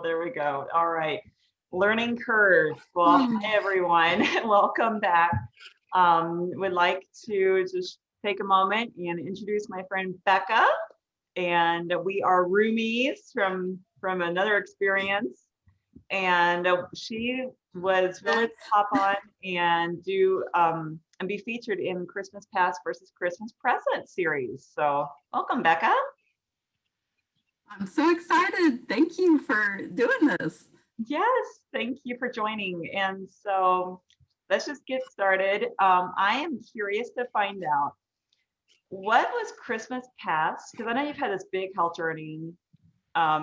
there we go. All right. Learning curve. Well, hi everyone. Welcome back. Would like to just take a moment and introduce my friend Becca. And we are roomies from another experience. And she was willing to hop on and do and be featured in Christmas Past versus Christmas Present series. So welcome, Becca. I'm so excited. Thank you for doing this. Yes, thank you for joining. And so let's just get started. I am curious to find out what was Christmas Past? Because I know you've had this big health journey.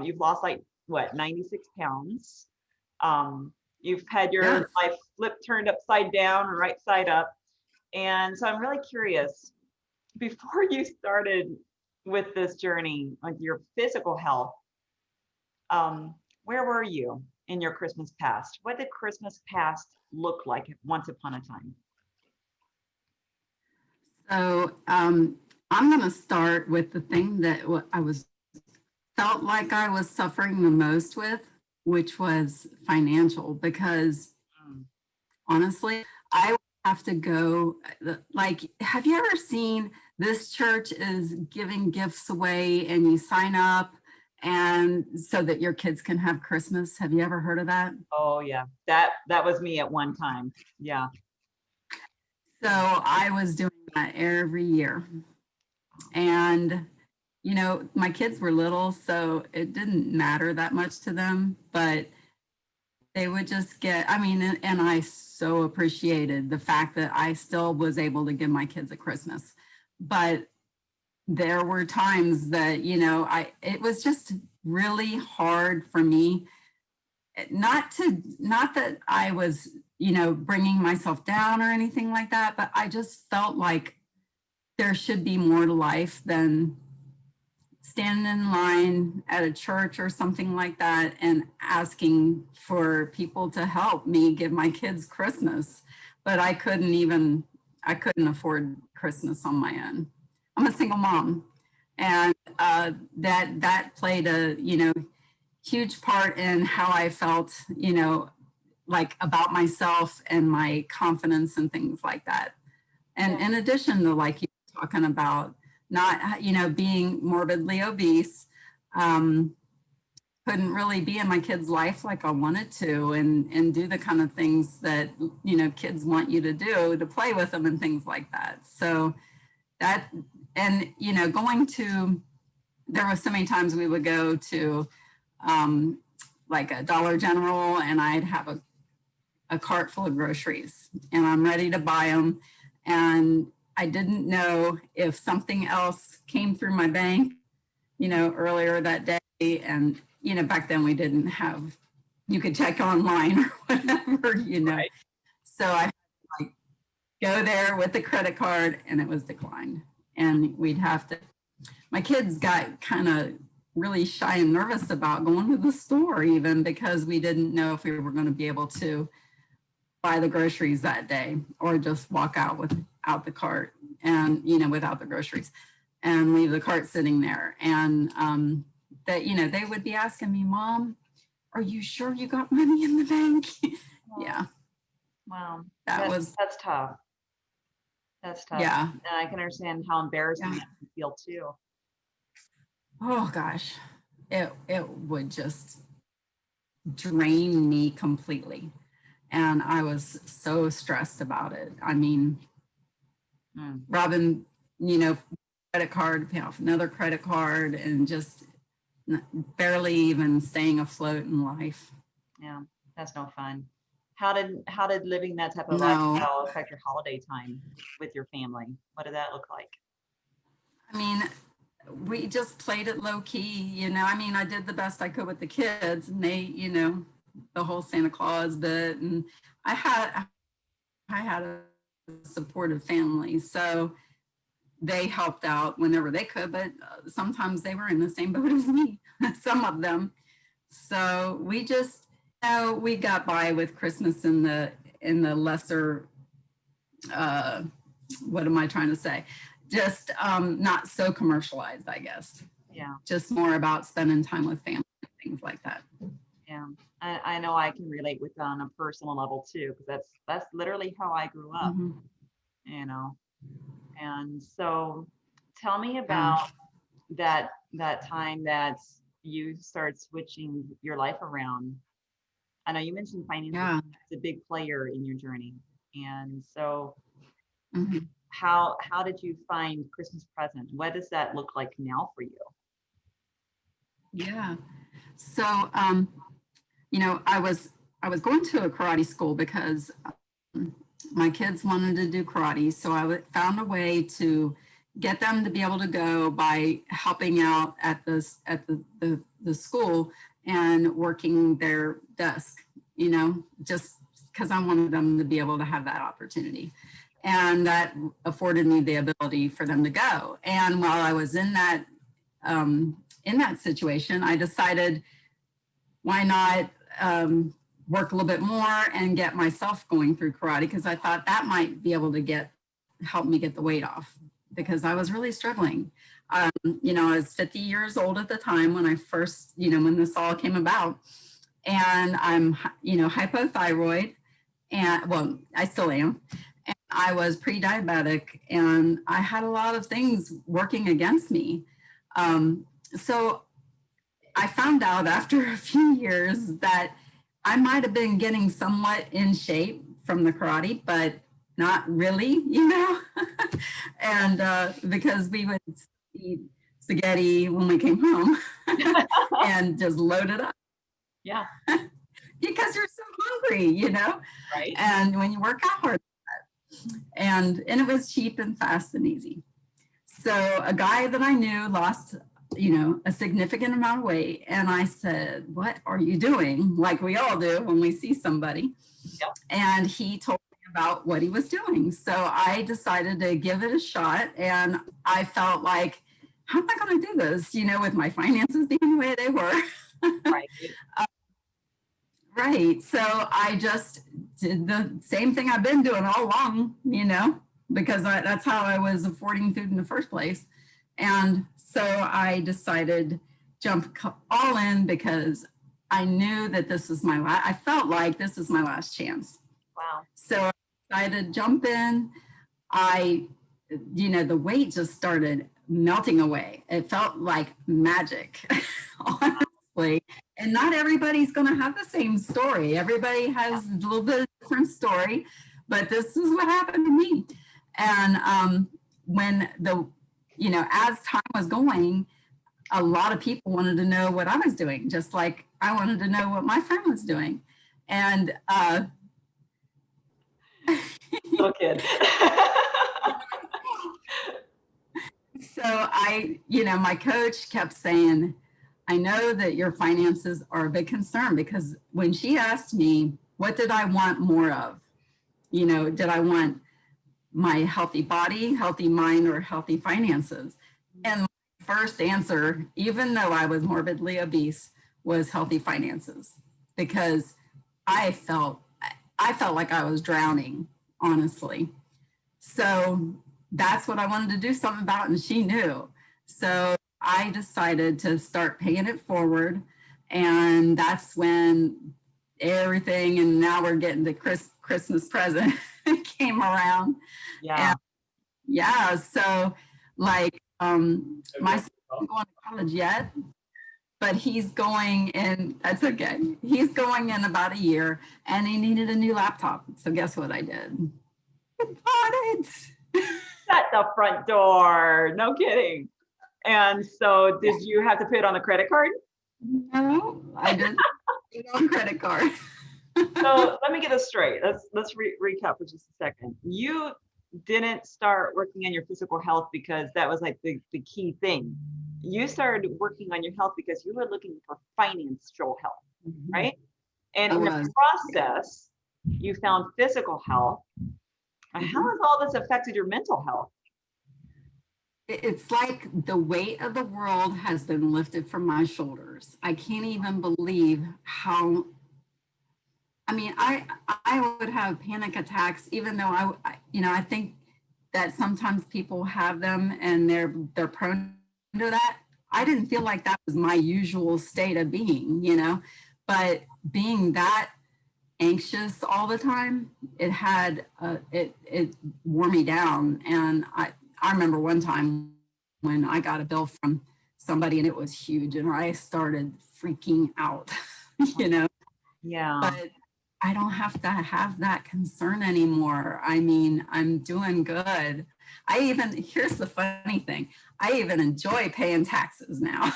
You've lost like what, 96 pounds. You've had your Yes. life flip turned upside down or right side up. And so I'm really curious, before you started with this journey, like your physical health, where were you in your Christmas past? What did Christmas past look like once upon a time? So I'm going to start with the thing that I was felt like I was suffering the most with, which was financial. Because Mm. honestly, I would have to go. Like, have you ever seen this church is giving gifts away, and you sign up, and so that your kids can have Christmas? Have you ever heard of that? Oh yeah, that was me at one time. Yeah. So I was doing that every year. And, my kids were little, so it didn't matter that much to them, but they would just get, and I so appreciated the fact that I still was able to give my kids a Christmas. But there were times that, it was just really hard for me, not that I was, bringing myself down or anything like that, but I just felt like there should be more to life than standing in line at a church or something like that and asking for people to help me give my kids Christmas. But I couldn't afford Christmas on my own. I'm a single mom. And that played a, huge part in how I felt, like about myself and my confidence and things like that. And in addition to, like you were talking about, not, being morbidly obese, um, couldn't really be in my kids' life like I wanted to, and do the kind of things that, kids want you to do, to play with them and things like that. So that, and, going to, there were so many times we would go to like a Dollar General, and I'd have a cart full of groceries, and I'm ready to buy them. And I didn't know if something else came through my bank, earlier that day. And, back then we didn't have, you could check online or whatever. Right. So I had to, like, go there with the credit card, and it was declined. And we'd have to, my kids got kind of really shy and nervous about going to the store, even because we didn't know if we were going to be able to buy the groceries that day, or just walk out without the cart, and, without the groceries, and leave the cart sitting there. And that, they would be asking me, Mom, are you sure you got money in the bank? Yeah, Wow. that was, That's tough. That's tough. yeah, And I can understand how embarrassing yeah. that can feel too. Oh gosh, it would just drain me completely. And I was so stressed about it. I mean, Mm. robbing, credit card, pay off another credit card, and just barely even staying afloat in life. Yeah, that's no fun. How did living that type of No, lifestyle affect your holiday time with your family? What did that look like? I mean, we just played it low key, I did the best I could with the kids, and they, the whole Santa Claus bit. And I had, I had a supportive family. So they helped out whenever they could, but sometimes they were in the same boat as me, some of them. So we just, we got by with Christmas in the lesser, uh, what am I trying to say? Just not so commercialized, I guess. Yeah, Just more about spending time with family, things like that. I know I can relate with on a personal level too, because that's literally how I grew up, Mhm. you know. And so tell me Yeah. about that time that you start switching your life around. I know you mentioned finances Yeah. is a big player in your journey. And so Mhm. how did you find Christmas present? What does that look like now for you? Yeah. So, I was going to a karate school because my kids wanted to do karate. So found a way to get them to be able to go by helping out at the school and working their desk, just because I wanted them to be able to have that opportunity. And that afforded me the ability for them to go. And while I was in that situation, I decided, why not work a little bit more and get myself going through karate, because I thought that might be able to help me get the weight off, because I was really struggling. I was 50 years old at the time when I first, when this all came about, and I'm, hypothyroid, and well, I still am. And I was pre-diabetic, and I had a lot of things working against me. So I found out after a few years that I might have been getting somewhat in shape from the karate, but not really, and because we would eat spaghetti when we came home and just load it up Yeah, because you're so hungry. right. And when you work out hard, and it was cheap and fast and easy. So a guy that I knew lost, a significant amount of weight. And I said, "What are you doing?" Like we all do when we see somebody. Yep. And he told me about what he was doing. So I decided to give it a shot. And I felt like, how am I going to do this, with my finances being the way they were? Right. Right. So I just did the same thing I've been doing all along, because that's how I was affording food in the first place. And so I decided jump all in, because I knew that this was I felt like this is my last chance. Wow. So I decided to jump in. I, the weight just started melting away. It felt like magic, honestly. And not everybody's going to have the same story. Everybody has a little bit of different story, but this is what happened to me. And when as time was going, a lot of people wanted to know what I was doing, just like I wanted to know what my friend was doing. And Little kid. so my coach kept saying, "I know that your finances are a big concern," because when she asked me, what did I want more of? Did I want my healthy body, healthy mind, or healthy finances? And my first answer, even though I was morbidly obese, was healthy finances, because I felt I felt like I was drowning, honestly. So that's what I wanted to do something about, and she knew. So I decided to start paying it forward, and that's when everything, and now we're getting the Christmas present came around. Yeah. And yeah, so like my son isn't going to college yet, but he's going in, that's okay. He's going in about a year, and he needed a new laptop. So guess what I did? I bought it. At the front door. No kidding. And so did you have to put it on the credit card? No, I didn't. Get on credit card. So let me get this straight. Let's recap for just a second. You didn't start working on your physical health because that was like the key thing. You started working on your health because you were looking for financial health, right? And I in the was. process, you found physical health. How has all this affected your mental health? It's like the weight of the world has been lifted from my shoulders. I can't even believe how. I mean, I would have panic attacks, even though I think that sometimes people have them and they're prone to that. I didn't feel like that was my usual state of being, but being that anxious all the time, it had it wore me down. And I remember one time when I got a bill from somebody and it was huge, and I started freaking out, you know. Yeah. But I don't have to have that concern anymore. I mean, I'm doing good. Here's the funny thing, I even enjoy paying taxes now.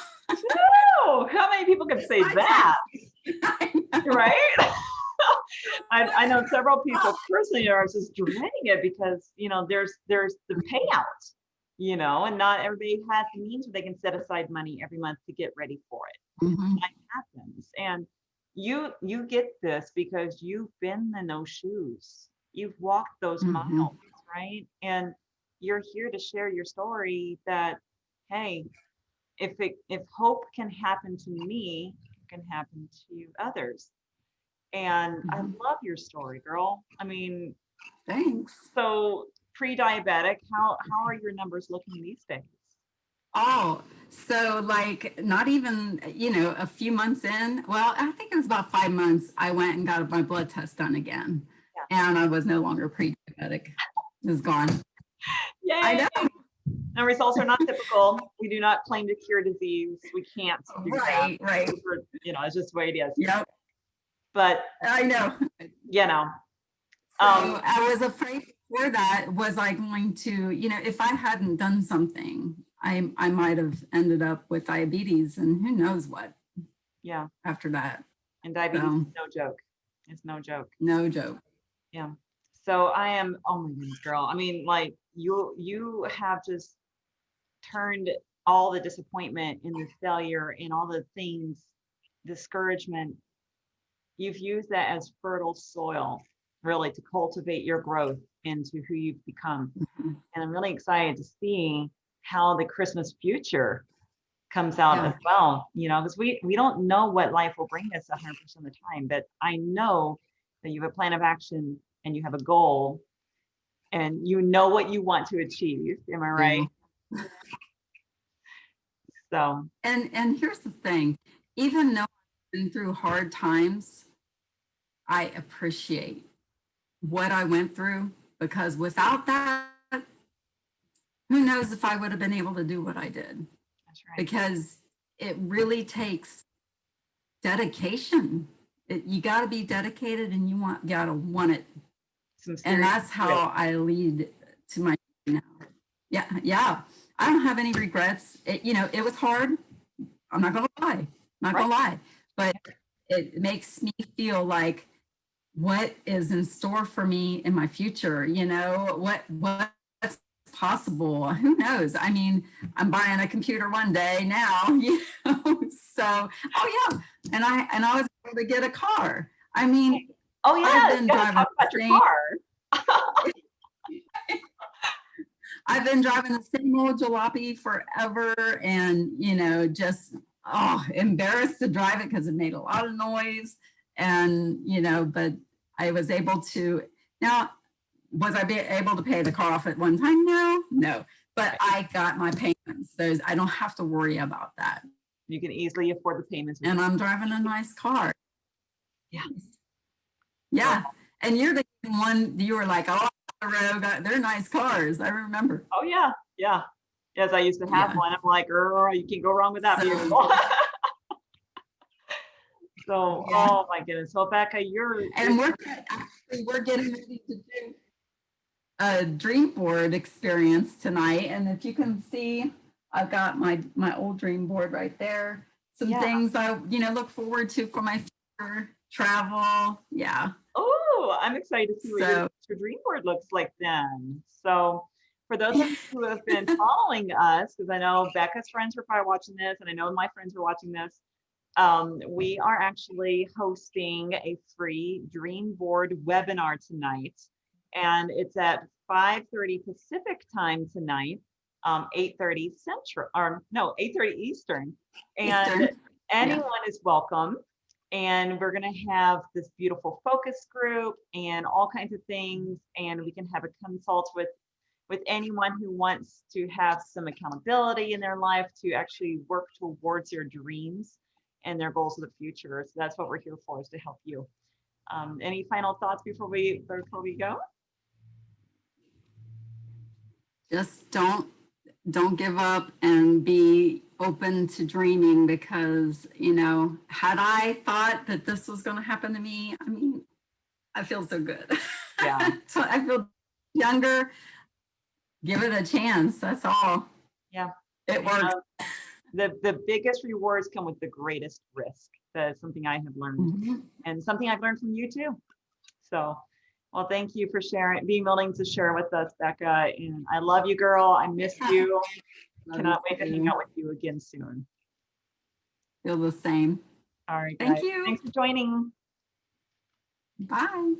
Oh, how many people can say that? Right? I know several people personally are just dreading it because, there's the payout, and not everybody has the means where they can set aside money every month to get ready for it. Mm-hmm. That happens. And you get this because you've been in those shoes. You've walked those Mm-hmm. miles, right? And you're here to share your story that, hey, if hope can happen to me, it can happen to others. And I Mm-hmm. love your story, girl. I mean, Thanks. so pre-diabetic, how are your numbers looking these days? Oh, so like not even, a few months in, well, I think it was about 5 months, I went and got my blood test done again. Yeah. And I was no longer pre-diabetic. It was gone. I Yay. know. And results are not typical. We do not claim to cure disease. We can't do that. Right. It's just the way it is. Yep. But I know. you know, So I was afraid before that, was I going to, if I hadn't done something, I might have ended up with diabetes and who knows what yeah. after that. And diabetes is no joke. It's no joke. No joke. Yeah. So I am, oh my goodness, girl. I mean, like you have just turned all the disappointment and the failure and all the things, discouragement, you've used that as fertile soil, really, to cultivate your growth into who you've become. Mm-hmm. And I'm really excited to see how the Christmas future comes out Yeah. as well, because we don't know what life will bring us 100% of the time, but I know that you have a plan of action and you have a goal and you know what you want to achieve. Am I right? Yeah. So, And here's the thing, even though I've been through hard times, I appreciate what I went through, because without that, who knows if I would have been able to do what I did. that's right. Because it really takes dedication. You got to be dedicated, and you got to want it. And that's how I lead to my now. Yeah. I don't have any regrets. It was hard. I'm not gonna lie. But it makes me feel like, what is in store for me in my future? What's possible? Who knows? I mean, I'm buying a computer one day now, So, oh yeah, and I was able to get a car. I mean, oh yeah, I've been driving talk about your car. I've been driving the same old jalopy forever, and just embarrassed to drive it because it made a lot of noise. And but I was able to. Now, was I able to pay the car off at one time? No. But I got my payments. I don't have to worry about that. You can easily afford the payments. And I'm driving a nice car. Yeah. Yeah. And you're the one, you were like, oh, they're nice cars. I remember. Oh yeah. Yeah. Yes, I used to have one. I'm like, girl, you can't go wrong with that vehicle. So, oh my goodness. So Becca, we're getting ready to do a dream board experience tonight. And if you can see, I've got my old dream board right there. Some things I look forward to for my future travel. Yeah. Oh, I'm excited to see what your dream board looks like then. So for those of you who have been following us, because I know Becca's friends are probably watching this, and I know my friends are watching this, we are actually hosting a free dream board webinar tonight. And it's at 5:30 Pacific time tonight, 8:30 Central, or no, 8:30 Eastern. And anyone is welcome. And we're going to have this beautiful focus group and all kinds of things. And we can have a consult with anyone who wants to have some accountability in their life to actually work towards your dreams. and their goals of the future. So that's what we're here for, is to help you. Any final thoughts before we go? Just don't give up and be open to dreaming, because, you know, had I thought that this was going to happen to me, I mean, I feel so good. Yeah. So I feel younger. Give it a chance. That's all. Yeah. It works. The biggest rewards come with the greatest risk. That's something I have learned, and something I've learned from you too. So, well, thank you for sharing, being willing to share with us, Becca. And I love you, girl. I miss you. Cannot wait to hang out with you again soon. Feel the same. All right, guys. Thank you. Thanks for joining. Bye.